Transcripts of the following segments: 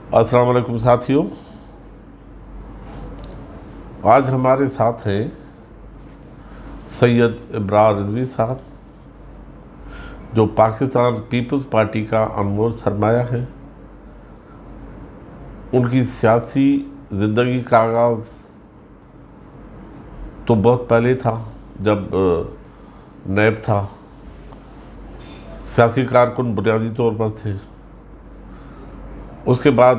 अस्सलाम वालेकुम साथियों, आज हमारे साथ हैं सैयद इब्रार रिजवी साहब, जो पाकिस्तान पीपल्स पार्टी का अनमोल सरमाया है। उनकी सियासी ज़िंदगी का आगाज़ तो बहुत पहले था, जब नैब था। सियासी कारकुन बुनियादी तौर पर थे। उसके बाद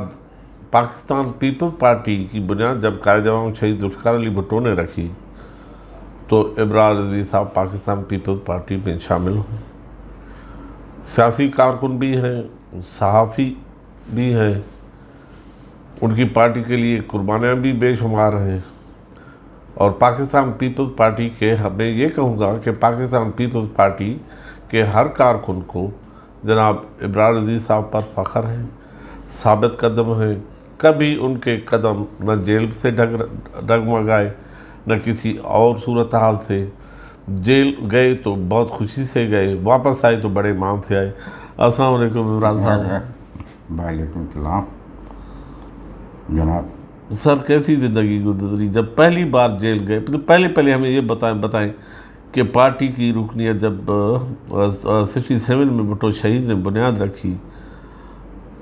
पाकिस्तान पीपल्स पार्टी की बुनियाद जब कायद-ए-आज़म शहीद ज़ुल्फ़िकार अली भुट्टो ने रखी, तो इब्रार रिजवी साहब पाकिस्तान पीपल्स पार्टी में शामिल हुए। सियासी कारकुन भी हैं, सहाफ़ी भी हैं। उनकी पार्टी के लिए कुर्बानियाँ भी बेशुमार हैं। और पाकिस्तान पीपल्स पार्टी के, मैं ये कहूँगा कि पाकिस्तान पीपल्स पार्टी के हर कारकुन को जनाब इब्रार रिजवी साहब पर फ़ख्र है, साबित कदम हैं। कभी उनके कदम न जेल से डगमगाए, न किसी और सूरत हाल से। जेल गए तो बहुत खुशी से गए, वापस आए तो बड़े मान से आए। अस्सलाम वालेकुम इमरान साहब। वालेकुम सलाम जनाब। सर, कैसी ज़िंदगी गुजरी जब पहली बार जेल गए? तो पहले हमें ये बताएं कि पार्टी की रुकनियत जब 67 में भुट्टो शहीद ने बुनियाद रखी,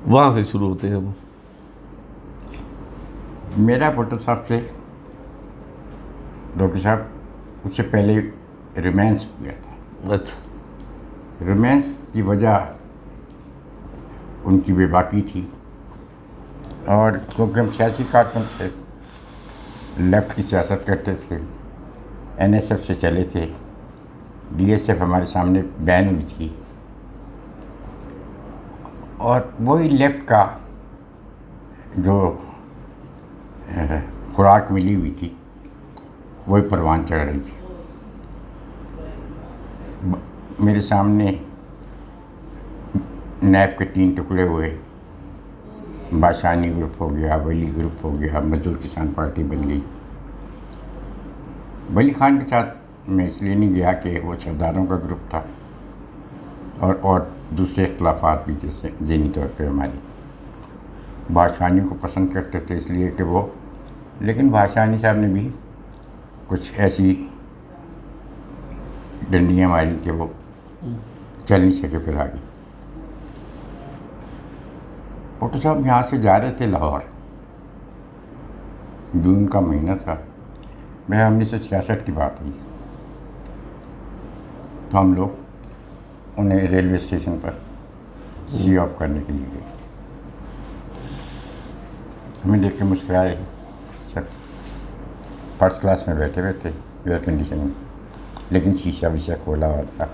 वहाँ से शुरू होते हैं हम। मेरा भुट्टो साहब से, डॉक्टर साहब, उससे पहले रोमांस किया था। अच्छा। रोमांस की वजह उनकी बेबाकी थी, और क्योंकि हम सियासी कारकुन थे, लेफ्ट की सियासत करते थे, NSF से चले थे, DSF हमारे सामने बैन हुई थी, और वही लेफ्ट का जो खुराक मिली हुई थी, वही परवान चढ़ रही थी। मेरे सामने नैब के 3 टुकड़े हुए। बादशानी ग्रुप हो गया, वली ग्रुप हो गया, मजदूर किसान पार्टी बन गई। वली खान के साथ मैं इसलिए नहीं गया कि वो सरदारों का ग्रुप था, और दूसरे इख्तलाफात भी, जैसे ज़हनी तौर पे हमारी बादशानी को पसंद करते थे, इसलिए कि वो, लेकिन बादशानी साहब ने भी कुछ ऐसी डंडियाँ मारी कि वो चल नहीं सके फिर आगे। भुट्टो साहब यहाँ से जा रहे थे लाहौर, जून का महीना था, मैं 1966 की बात है। तो हम लोग उन्हें रेलवे स्टेशन पर सी ऑफ करने के लिए गए। हमें देख के मुस्कुराए सब। फर्स्ट क्लास में बैठे हुए थे, एयर कंडीशन में, लेकिन शीशा वीशा खोला हुआ था।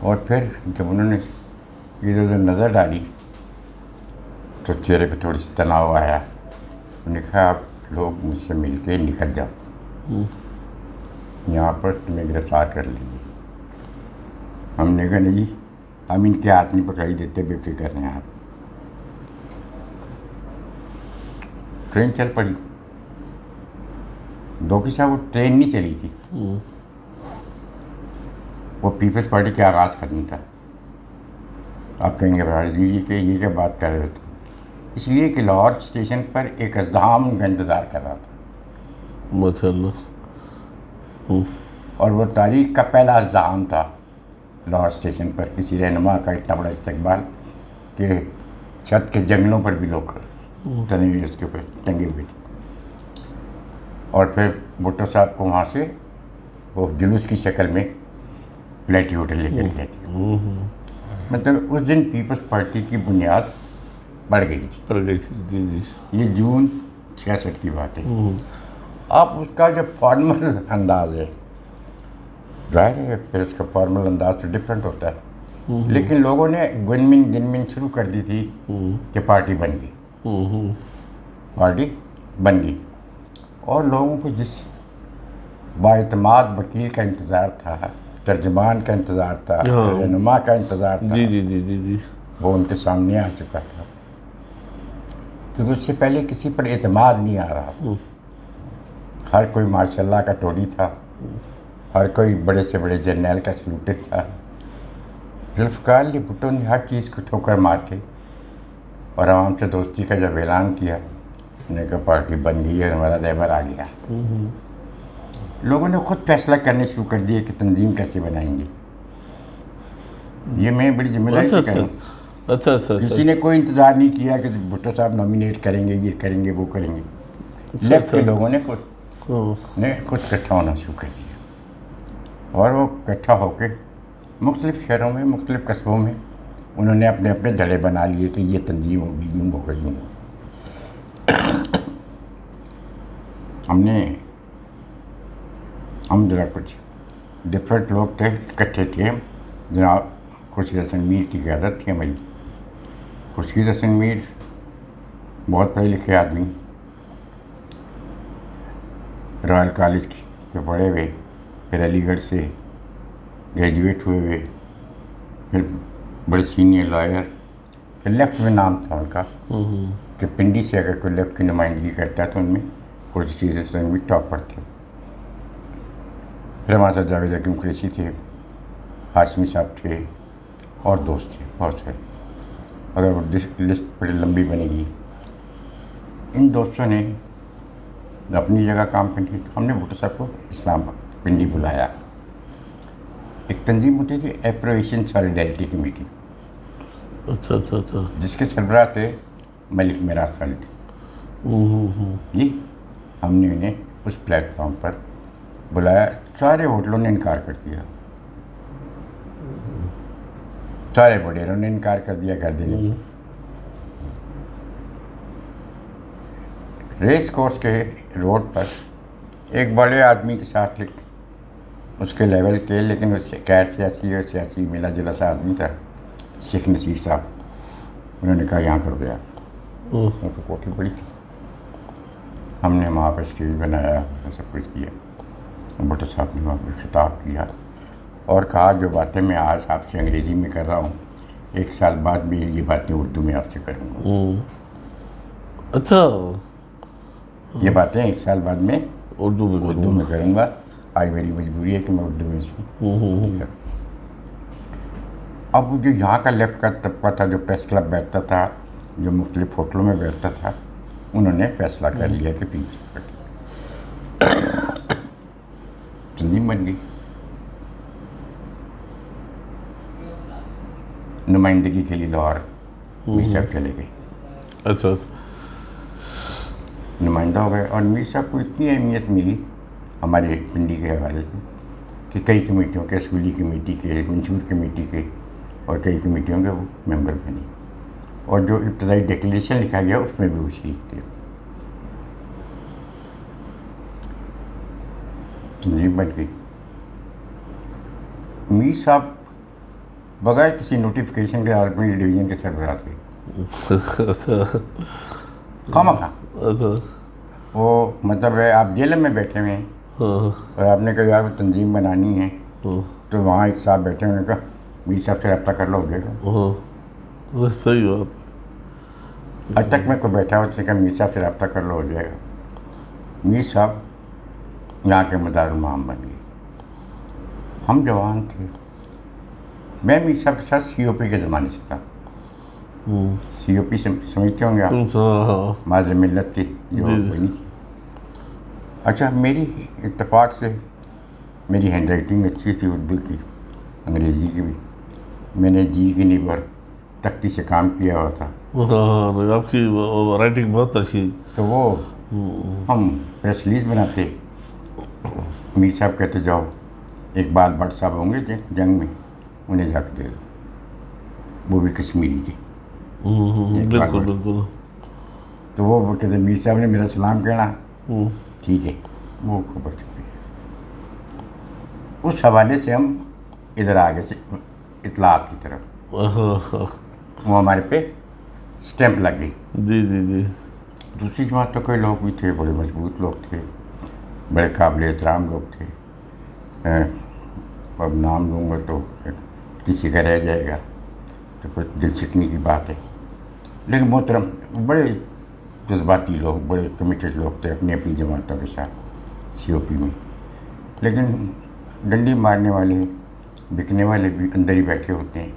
और फिर जब उन्होंने इधर उधर नज़र डाली तो चेहरे पे थोड़ी सी तनाव आया। उन्होंने कहा, आप लोग मुझसे मिल के निकल जाओ, यहाँ पर तुम्हें गिरफ्तार कर लेंगे। हमने कहा, नहीं, हम इनके हाथ नहीं पकड़ाई देते, बेफिक्र हैं आप। ट्रेन चल पड़ी। डॉक्टर साहब, वो ट्रेन नहीं चली थी, वो पीपल्स पार्टी का आगाज़ करनी था। आप कहेंगे ये क्या बात कर रहे हो? इसलिए कि लाहौर स्टेशन पर एक अज़्दहाम उनका इंतज़ार कर रहा था। माशाअल्लाह। और वो तारीख़ का पहला अज़्दहाम था लाहौर स्टेशन पर, किसी रहनुमा का इतना बड़ा इस्तकबाल कि छत के जंगलों पर भी लोग तने हुए उसके ऊपर टंगे हुए थे। और फिर भुट्टो साहब को वहाँ से वो जुलूस की शक्ल में प्लेटी होटल लेकर गए थे। मतलब उस दिन पीपल्स पार्टी की बुनियाद बढ़ गई थी। जी जी। ये जून 66 की बात है। अब उसका जो फॉर्मल अंदाज है, जाहिर है फिर उसका फॉर्मल अंदाज तो डिफरेंट होता है, लेकिन लोगों ने गिनमिन शुरू कर दी थी कि पार्टी बन गई। पार्टी बन गई, और लोगों को जिस बाएतमाद वकील का इंतज़ार था, तर्जमान का इंतज़ार था, रहनुमा का इंतज़ार था, जी जी जी जी जी, वो उनके सामने आ चुका था। तो उससे पहले किसी पर एतमाद नहीं आ रहा था। हर कोई माशाल्लाह का टोली था, हर कोई बड़े से बड़े जर्नल का सलूटेड था। ज़ुल्फ़िकार अली भुट्टो ने हर चीज़ को ठोकर मार के और आवाम से दोस्ती का जब ऐलान किया, उन्होंने कहा पार्टी बन गई है, हमारा रहबर आ गया। लोगों ने खुद फैसला करने शुरू कर दिए कि तंजीम कैसे बनाएंगे। ये मैं बड़ी जिम्मेदारी से करूँ। अच्छा अच्छा किसी ने कोई इंतज़ार नहीं किया कि भुट्टो साहब नॉमिनेट करेंगे, ये करेंगे, वो करेंगे। लेफ्ट के लोगों ने खुद इकट्ठा होना शुरू कर दिया और वो इकट्ठा होकर मुख्तलिफ़ शहरों में, मुख्तलिफ़ कस्बों में उन्होंने अपने अपने धड़े बना लिए कि ये तंजीम होगी, यूँ होगा, यूँ होगा। हम जरा कुछ डिफरेंट लोग थे, इकट्ठे थे। जनाब खुर्शीद हसन मीर की क़यादत थी हमारी। खुर्शीद हसन मीर बहुत पढ़े लिखे आदमी, रॉयल कॉलेज के पढ़े हुए, फिर अलीगढ़ से ग्रेजुएट हुए हुए, फिर बड़े सीनियर लॉयर। फिर लेफ़्ट में नाम था उनका कि पिंडी से अगर कोई लेफ़्ट की नुमाइंदगी करता है तो उनमें खुर्शीद हसन मीर टॉपर थे। फिर हमारे साथ जावेद हकीम कुरैशी थे, हाशमी साहब थे और दोस्त थे बहुत सारे। अगर वो लिस्ट बड़ी लंबी बनेगी। इन दोस्तों ने अपनी जगह काम करनी। हमने भुट्टो साहब को इस्लाम पिंडी बुलाया। एक तंजीम होती थी एप्रोवेशन सॉलिडारिटी कमेटी, अच्छा अच्छा अच्छा, जिसके सरबराह थे मलिक मेराज खालिद जी। हमने उन्हें उस प्लेटफॉर्म पर बुलाया। सारे होटलों ने इनकार कर दिया, सारे वडेरों ने इनकार कर दिया कर देने से। रेस कोर्स के रोड पर एक बड़े आदमी के साथ एक उसके लेवल के, लेकिन उससे गैर सियासी और सियासी मिला जुला सा आदमी था, शेख नसीर साहब। उन्होंने कहा यहाँ कर दिया। उनको कोठी बड़ी थी। हमने वहाँ पर स्टेज बनाया, सब कुछ किया। भुट्टो साहब ने वहाँ पर खिताब किया और कहा जो बातें मैं आज आपसे अंग्रेज़ी में कर रहा हूँ, 1 साल बाद भी ये बातें उर्दू में आपसे करूँगा। अच्छा, ये बातें 1 साल बाद में उर्दू में करूँगा। आज मेरी मजबूरी है कि मैं उर्दू में इसमें। अब जो यहाँ का लेफ्ट का तबका था, जो प्रेस क्लब बैठता था, जो मुख्तलिफ होटलों में बैठता था, उन्होंने फैसला कर लिया कि पीछे तंजीम बन गई। नुमाइंदगी के लिए लाहौर मीर साहब चले गए। अच्छा, नुमाइंदा हो गए और मीर साहब को इतनी अहमियत मिली हमारे पिंडी के हवाले से कि कई कमेटियों के, स्कूली कमेटी के, मंशूर कमेटी के और कई कमेटियों के वो मेंबर बने। और जो इब्तदाई डिक्लेरेशन लिखा गया उसमें भी वो शरीक थे। तंजीम बन गई। मीर साहब बगैर किसी नोटिफिकेशन के आर्मी डिवीज़न के सरबराह थे। खामखा वो मतलब है, आप जेल में बैठे हुए हैं और आपने कहा यार तंजीम बनानी है, तो वहाँ एक साहब बैठे हुए, उन्होंने कहा मीर साहब से रब्ता कर लो, हो जाएगा। सही बात। आज तक मैं कोई बैठा हो तो कहा मीर साहब से रब्ता कर लो, हो जाएगा। मीर साहब यहाँ के मदारुल-माम बन गए। हम जवान थे। मैं मीर साहब के साथ COP के ज़माने से था। COP समझते होंगे आप, माज़ मिल्लत की जो बनी थी। अच्छा, मेरी इत्तेफाक से मेरी हैंड राइटिंग अच्छी थी, उर्दू की, अंग्रेज़ी की भी। मैंने जी की नींव पर तख्ती से काम किया हुआ था। आपकी राइटिंग बहुत अच्छी। तो वो हम प्रेस रिलीज बनाते, मीर साहब कहते जाओ, इकबाल भट्ट साहब होंगे जंग में, उन्हें जाकर दे दो। वो भी कश्मीरी थे। बिल्कुल बिल्कुल। तो वो कहते मीर साहब ने मेरा सलाम कहना, ठीक है। वो खबर चुकी। उस हवाले से हम इधर आगे से इतलात की तरफ, वो हमारे पे स्टैंप लग गई। जी जी जी। दूसरी जमात तो कई लोग भी थे, बड़े मजबूत लोग थे, बड़े काबिल एहतराम लोग थे। अब नाम लूँगा तो किसी का रह जाएगा, तो कुछ दिल सिकनी की बात है। लेकिन मोहतरम बड़े जज्बाती लोग, बड़े कमिटेड लोग थे अपनी अपनी जमातों के साथ COP में। लेकिन डंडी मारने वाले, बिकने वाले भी अंदर ही बैठे होते हैं,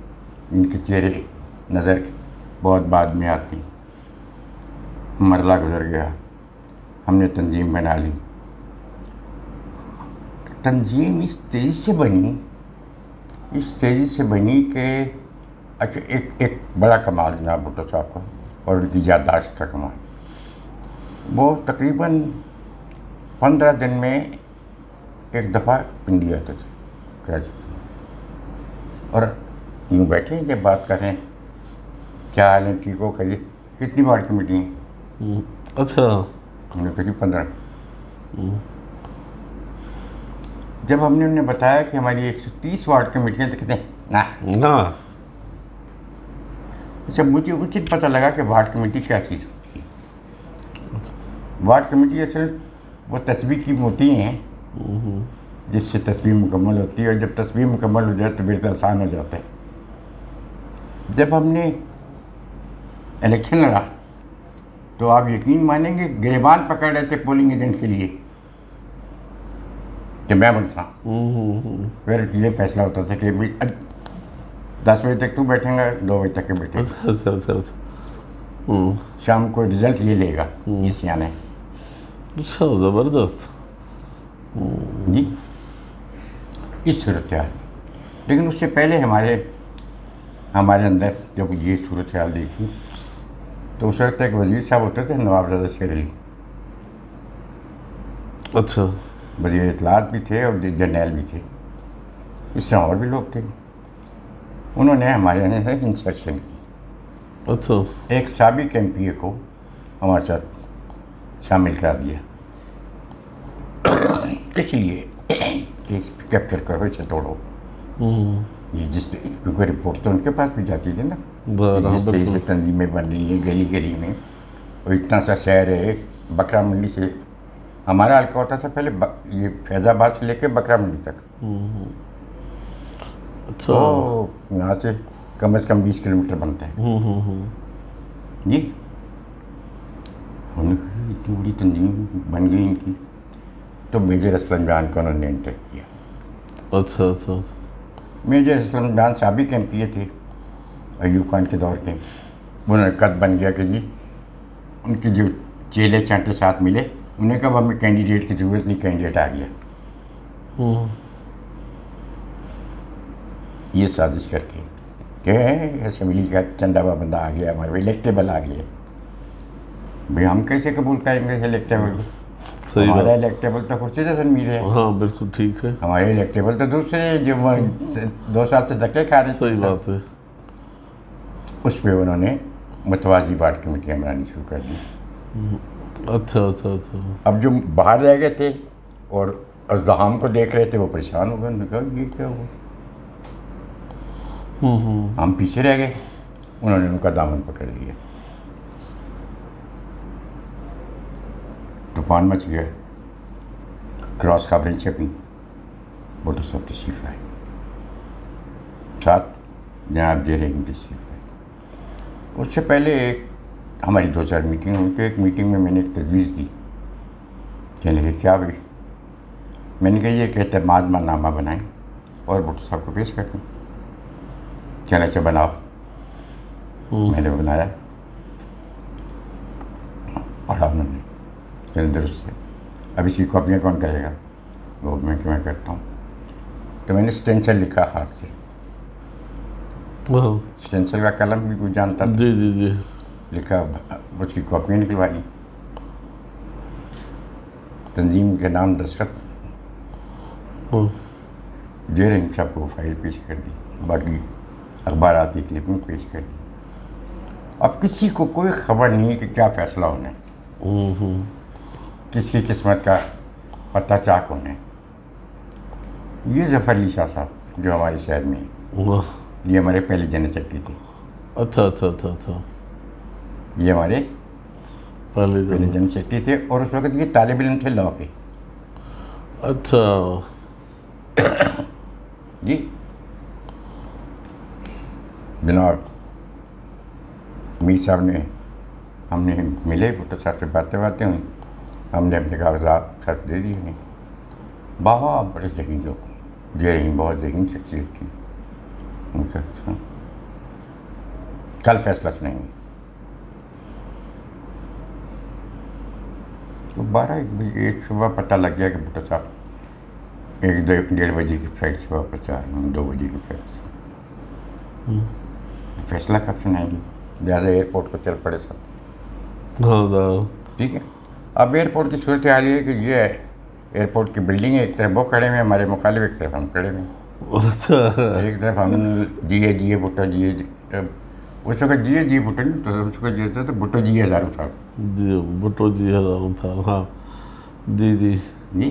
इनके चेहरे नज़र बहुत बाद में आते हैं। मरला गुजर गया, हमने तंजीम बना ली। तंजीम इस तेज़ी से बनी कि अच्छा, एक बड़ा कमाल जनाब भुट्टो साहब का और उनकी याददाश्त का कमाल। वो तकरीबन 15 दिन में एक दफ़ा पिंडी आते थे कराची से, और यूँ बैठे हैं जब बात कर रहे हैं, क्या हाल है, ठीक हो, करिए, कितनी वार्ड कमेटी हैं? अच्छा। हमने कही 15। जब हमने उन्हें बताया कि हमारी 130 वार्ड कमेटियाँ, तो कहते हैं ना। अच्छा, मुझे उचित पता लगा कि वार्ड कमेटी क्या चीज़ होती है। वार्ड कमेटी असल वो तस्बीह की मोती हैं जिससे तस्बीह मुकम्मल होती है, और जब तस्बीह मुकम्मल हो जाए तो फिर आसान हो जाता है। जब हमने इलेक्शन लड़ा तो आप यकीन मानेंगे गिरबान पकड़ रहे थे पोलिंग एजेंट के लिए कि मैं बनता। फिर ये फैसला होता था कि भाई 10 बजे तक तू बैठेगा, 2 बजे तक के बैठेगा। अच्छा। शाम को रिजल्ट ये लेगा, ये सियाने। अच्छा, ज़बरदस्त। जी, इस सूरत हाल। लेकिन उससे पहले हमारे अंदर जब ये सूरत हाल देखी तो उस वक्त एक वज़ीर साहब होते थे, नवाबजादा शेर अली। अच्छा। वज़ीर इत्तलात भी थे और जर्नैल भी थे, इस तरह और भी लोग थे। उन्होंने हमारे यहाँ इंसर्शन की। अच्छा। एक साबिक MPA को हमारे साथ शामिल कर दिया, इसलिए केस कैप्चर करो, इसे तोड़ो। ये क्योंकि रिपोर्ट तो उनके पास भी जाती थी ना, जिस तरह से तंजीमें बन रही हैं गली गली में। और इतना सा शहर है, बकरा मंडी से हमारा हल्का होता था पहले, ये फैज़ाबाद से लेके बकरा मंडी तक। अच्छा। तो यहाँ से कम से कम 20 किलोमीटर बनता है। जी, इतनी बड़ी तंजीम बन गई इनकी, तो मेजर असलम जान को उन्होंने एंटर किया। अच्छा अच्छा। मेजर असलम जान साबिक MPA थे अयूब खान के दौर के। उन्होंने कद बन गया कि जी उनके जो चेले चांटे साथ मिले, उन्हें कहा हमें कैंडिडेट की ज़रूरत नहीं, कैंडिडेट आ गया। ये साजिश करके कि असेंबली का चंदावा बंदा आ गया, हमारे इलेक्टेबल आ गया। भाई हम कैसे कबूल करेंगे इलेक्टेबल को? हमारा इलेक्टेबल तो खुर्शीद हसन मीर है। हाँ बिल्कुल ठीक है। हमारे इलेक्टेबल तो दूसरे जो 2 साल से धक्के खा रहे थे। सही बात है। उस पर उन्होंने मतवाजी वार्ड कमेटियाँ बनानी शुरू कर दी। अच्छा अच्छा अच्छा। अब जो बाहर रह गए थे और अज़दहाम को देख रहे थे वो परेशान हो गए, उन्होंने कहा ये क्या हुआ, हम पीछे रह गए। उन्होंने उनका दामन पकड़ लिया, तूफान मच गया, क्रॉस खबरें छपी, भुट्टो साहब तशरीफ लाए, साथ जनाब जेल तशरीफ लाए। उससे पहले एक हमारी 2-4 मीटिंग हुई, तो एक मीटिंग में मैंने एक तजवीज़ दी। कहने लगे क्या भाई? मैंने कहा ये कहते मादनामा बनाएं और भुट्टो साहब को पेश कर दें। कहना अच्छा बनाओ। मैंने बनाया, पढ़ा उन्होंने, चलो दुरुस्त है। अब इसकी कॉपियाँ कौन करेगा? वो मैं करता हूँ। तो मैंने स्टेंसिल लिखा हाथ से। स्टेंसिल का कलम भी कुछ जानता था। जी जी जी। लिखा, उसकी कॉपियाँ निकलवाई, तंजीम के नाम दस्तखत, जेर साहब को फाइल पेश कर दी, बाकी अखबारात की क्लिपिंग पेश कर दी। अब किसी को कोई खबर नहीं है कि क्या फ़ैसला होना है, किसकी किस्मत का पता चाक होना है। ये ज़फ़र अली शाह साहब जो हमारे शहर में हैं, ये हमारे पहले जनरल सेक्रेटरी थे। अच्छा अच्छा अच्छा अच्छा। ये हमारे पहले जनरल सेक्रेटरी थे और उस वक्त ये तालिब इल्म थे लॉ के। अच्छा जी, जनाब मीर साहब ने, हमने मिले, भुट्टो साहब से बातें हुई, हमने अपने कागजात साथ दे दिए उन्हें। बहुत बड़े ज़हीन लोग, जेल बहुत ज़हीन शख्सियत थी उनका। कल फैसला सुनेंगे। तो 12-1 बजे एक सुबह पता लग गया कि भुट्टो साहब 1-1:30 बजे की फ्लाइट से वापस जा रहे हैं, 2 बजे की फ्लाइट से। फैसला कब सुनाएंगे? ज़्यादा एयरपोर्ट को चल पड़े सब। हाँ ठीक है। अब एयरपोर्ट की सूरत हाल ये है कि ये एयरपोर्ट की बिल्डिंग है, एक तरफ वो खड़े हुए हैं हमारे मुखालिफ, एक तरफ हम खड़े हुए हैं। अच्छा एक तरफ हम जिए भुट्टो जिए, उस वक्त जिए भुट्टो नहीं तो उसको जिए था, भुट्टो जिए हज़ारों साल जी, भुट्टो जी हज़ारों साल, हाँ जी जी। जी।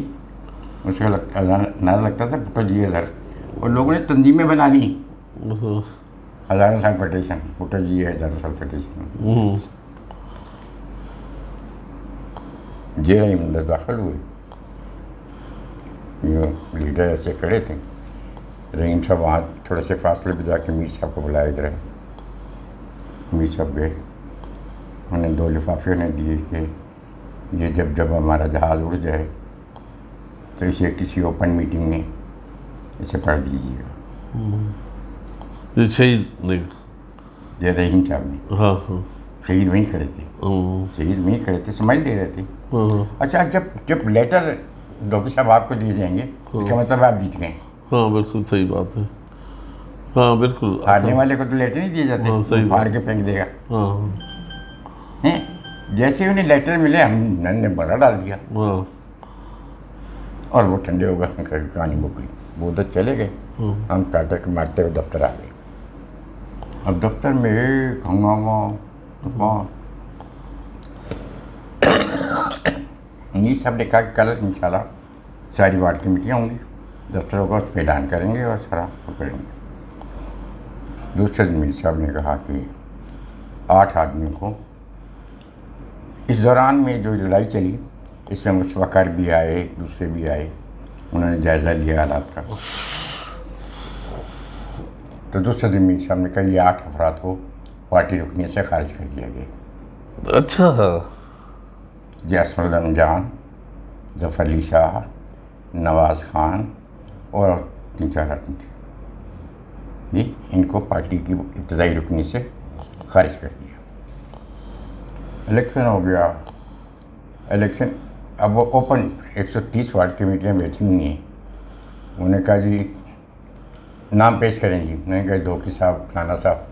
उसका नारा लगता था भुट्टो जिए हज़ार, और लोगों ने तंजीमें बना ली, हम्म, 1000 साल पटिशन, भुट्टो जिए 1000 साल पटिशन। जे रहीम अंदर दाखिल हुए, जो लीडर ऐसे खड़े थे, रहीम साहब वहाँ थोड़े से फासले पे जाके मीर साहब को बुलाए इधर। मीर साहब गए, उन्हें 2 लिफाफे उन्हें दिए कि ये जब हमारा जहाज़ उड़ जाए तो इसे किसी ओपन मीटिंग में इसे पढ़ दीजिएगा। ये शहीद नहीं, ये रहीम साहब ने, हाँ हाँ शहीद वहीं खड़े थे, शहीद वहीं खड़े थे, समझ ले रहे थे। अच्छा, जब लेटर डॉक्टर साहब आपको दिए जाएंगे, इसका मतलब आप जीत गए। हाँ बिल्कुल सही बात है, हाँ बिल्कुल। हारने वाले को तो लेटर नहीं दिए जाते, हाँ, सही फाड़ के फेंक देगा। हाँ हैं, जैसे ही उन्हें लेटर मिले हमने बड़ा डाल दिया, हाँ और वो ठंडे हो गए, कहानी मुक गई। वो उधर चले गए, हम टाटा के मारते हुए दफ्तर आ गए। अब दफ्तर में एक हंगामा तूफान। मीर साहब ने कहा कि कल इंशाल्लाह सारी वार्ड कमेटियाँ होंगी, दफ्तरों का उस पर ऐलान करेंगे और सारा करेंगे। दूसरे दिन मीर साहब ने कहा कि 8 आदमियों को, इस दौरान में जो लड़ाई चली इसमें मुशफ़क़र भी आए, दूसरे भी आए, उन्होंने जायज़ा लिया हालात का। तो दूसरे दिन मीर साहब ने कहा ये 8 अफराद को पार्टी रुकनीत से खारिज कर दिया गया। अच्छा जैसुल रमजान, ज़फ़र अली शाह, नवाज़ खान और 3-4 आदमी थे जी, इनको पार्टी की इब्तदाई रुकनी से खारिज कर दिया। इलेक्शन हो गया, इलेक्शन अब वो ओपन 130 वार्ड कमेटियाँ बैठी हुई हैं। उन्होंने कहा जी नाम पेश करेंगी, उन्होंने कहा धोखी साहब, फलाना साहब,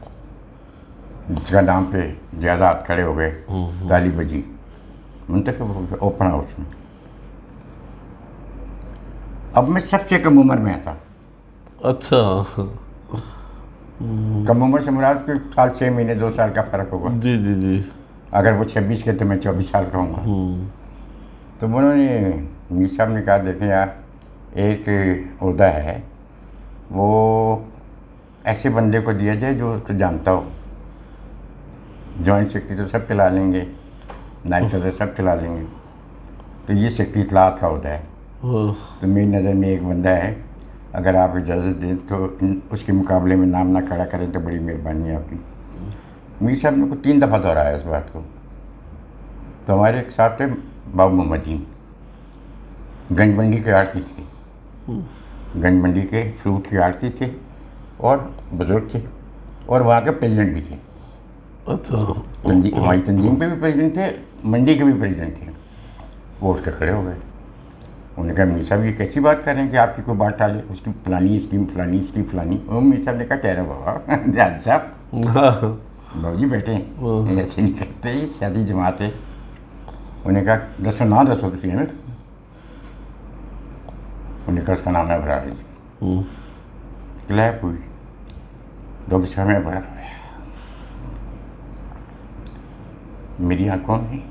जिसका नाम पे ज़्यादा हाथ खड़े हो गए, ताली बजी, मुंतखब हो गया ओपन हाउस में। अब मैं सबसे कम उम्र में था। अच्छा कम उम्र से मुराद के साल 6 महीने 2 साल का फ़र्क होगा। जी जी जी। अगर वो 26 के तो मैं 24 साल का हूँगा। तो उन्होंने, मीर साहब ने कहा देखें यार, एक ओहदा है वो ऐसे बंदे को दिया जाए जो उसको जानता हो। जॉइंट सेक्रेटरी तो सब चला लेंगे, नायब सदर सब चला लेंगे, तो ये सेक्रेटरी इत्तलात का ओहदा है। तो मेरी नज़र में एक बंदा है, अगर आप इजाज़त दें तो उसके मुकाबले में नाम ना खड़ा करें तो बड़ी मेहरबानी है आपकी। मीर साहब ने को 3 दफ़ा दोहराया इस बात को। तो हमारे एक साथ थे बाबू मोहम्मद जी, गंज मंडी के आड़ती थे, गंज मंडी के फ्रूट के आड़ती थे और बुज़ुर्ग थे, और वहाँ के प्रेसिडेंट भी थे। अच्छा हमारी तंजीम पे भी प्रेसिडेंट थे, मंडी के भी प्रेसिडेंट थे। वो उठ के खड़े हो गए। उन्होंने कहा मीर साहब ये कैसी बात कर रहे हैं कि आपकी कोई बात टाले, उसकी फलानी स्कीम फलानी, उसकी फलानी। और मीर साहब ने कहा ठहरो बाबा, जज साहब बाबू जी बैठे हैं, ऐसे नहीं करते, ये शादी जमात है। उन्होंने कहा दसो ना दसो तुम है। उन्होंने कहा उसका नाम है अबरार जी। क्लैप हुई, डॉक्टर साहब में अबरार हुआ। मेरी आंखों में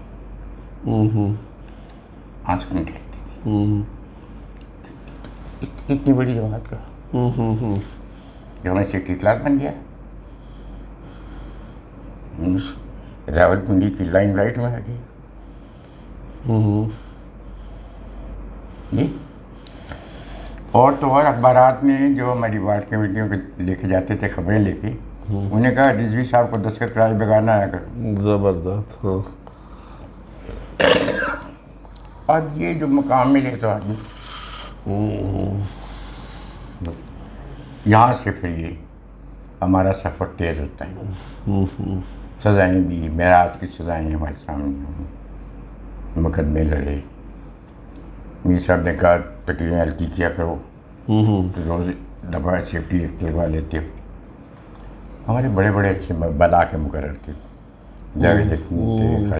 आंसू नहीं ठहरती थी। इतनी बड़ी जमात का जो हमें सेक्रेटरी क्लास बन गया, रावलपिंडी की लाइमलाइट में आ गई जी। और तो और अखबारात में जो हमारी वार्ड कमेटियों के लेके जाते थे खबरें लेके, उन्हें कहा रिजवी साहब को दस्तखत कराए बगैर ना आया कर। ज़बरदस्त। हाँ अब ये जो मकाम मिले तो आदमी यहाँ से फिर ये हमारा सफ़र तेज़ होता है। सज़ाएँ भी, मेराज की सज़ाएँ हमारे सामने मुकदमे लड़े। मीर साहब ने कहा तकरीरें हल्की किया करो, तो रोज़ दफ़ा सेफ्टी एक्ट लगवा लेते हो। हमारे बड़े बड़े अच्छे बला के मुकर्रर थे, जावेद अख्तर थे,